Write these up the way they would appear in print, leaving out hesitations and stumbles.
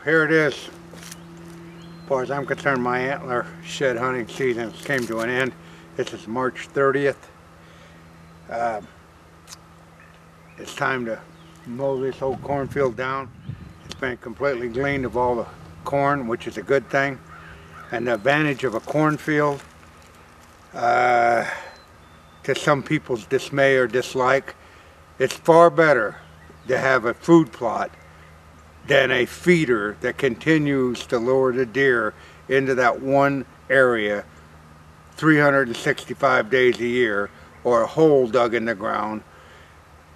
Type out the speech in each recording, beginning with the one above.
here it is. As far as I'm concerned, my antler shed hunting season came to an end. This is March 30th. It's time to mow this whole cornfield down. It's been completely gleaned of all the corn, which is a good thing. And the advantage of a cornfield, to some people's dismay or dislike, it's far better to have a food plot than a feeder that continues to lure the deer into that one area 365 days a year, or a hole dug in the ground.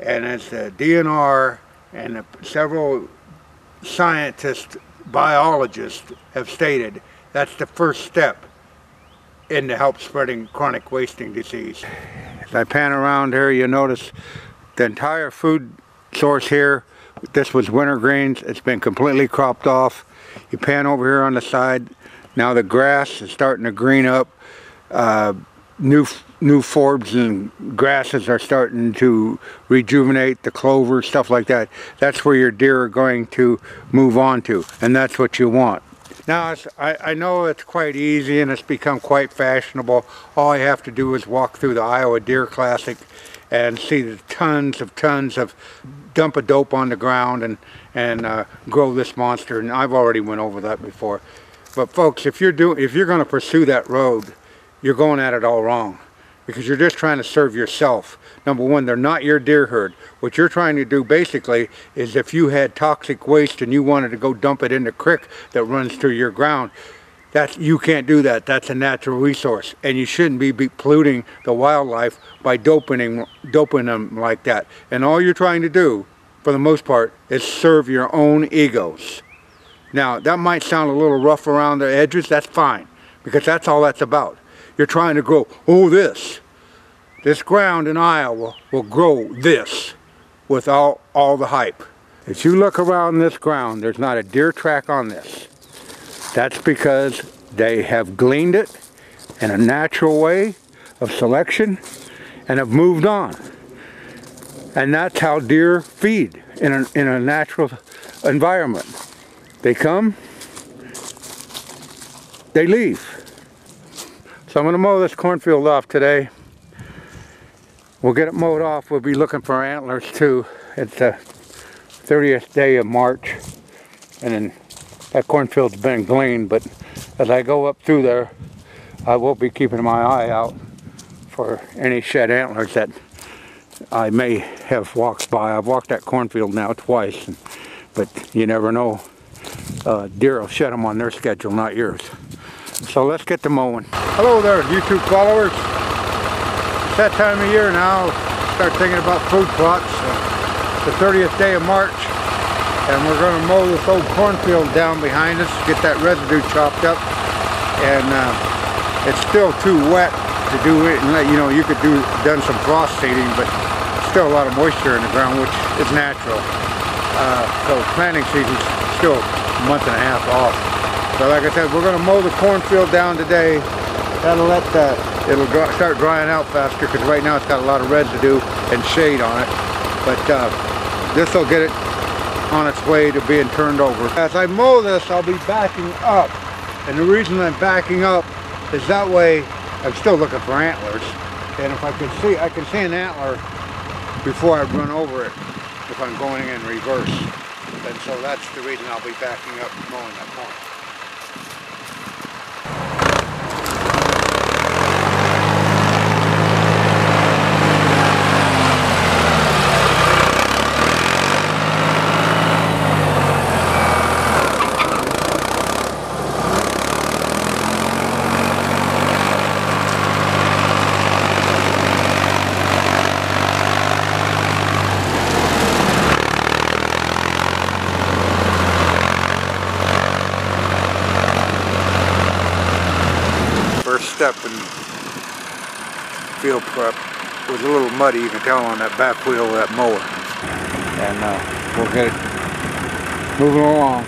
And as the DNR and several scientists, biologists have stated, that's the first step in to help spreading chronic wasting disease. As I pan around here, you notice the entire food source here. This was wintergreens. It's been completely cropped off. You pan over here on the side. Now the grass is starting to green up. New forbs and grasses are starting to rejuvenate, the clover, stuff like that. That's where your deer are going to move on to, and that's what you want. Now, I know it's quite easy and it's become quite fashionable. All I have to do is walk through the Iowa Deer Classic and see the tons of dump of dope on the ground and grow this monster. And I've already went over that before. But folks, if you're going to pursue that road, you're going at it all wrong, because you're just trying to serve yourself. Number one, they're not your deer herd. What you're trying to do basically is, if you had toxic waste and you wanted to go dump it in the creek that runs through your ground, you can't do that. That's a natural resource, and you shouldn't be polluting the wildlife by doping them like that. And all you're trying to do, for the most part, is serve your own egos. Now, that might sound a little rough around the edges. That's fine, because that's all that's about. You're trying to grow, this ground in Iowa will grow this without all the hype. If you look around this ground, there's not a deer track on this. That's because they have gleaned it in a natural way of selection and have moved on. And that's how deer feed in a natural environment. They come, they leave. So I'm going to mow this cornfield off today. We'll get it mowed off. We'll be looking for antlers too. It's the 30th day of March, and then that cornfield's been gleaned, but as I go up through there, I will be keeping my eye out for any shed antlers that I may have walked by. I've walked that cornfield now twice, but you never know. Deer will shed them on their schedule, not yours. So let's get to mowing. Hello there, YouTube followers. It's that time of year now. Start thinking about food plots. It's the 30th day of March, and we're going to mow this old cornfield down behind us, get that residue chopped up. And it's still too wet to do it, and you could done some frost seeding, but still a lot of moisture in the ground, which is natural. So planting season's still a month and a half off. So like I said, we're going to mow the cornfield down today. That'll it'll start drying out faster, because right now it's got a lot of residue and shade on it. But this will get it on its way to being turned over. As I mow this, I'll be backing up. And the reason I'm backing up is that way I'm still looking for antlers. And if I can see an antler before I run over it if I'm going in reverse. And so that's the reason I'll be backing up and mowing that corn. Step in field prep was a little muddy, you can tell on that back wheel of that mower, and we'll get it moving along.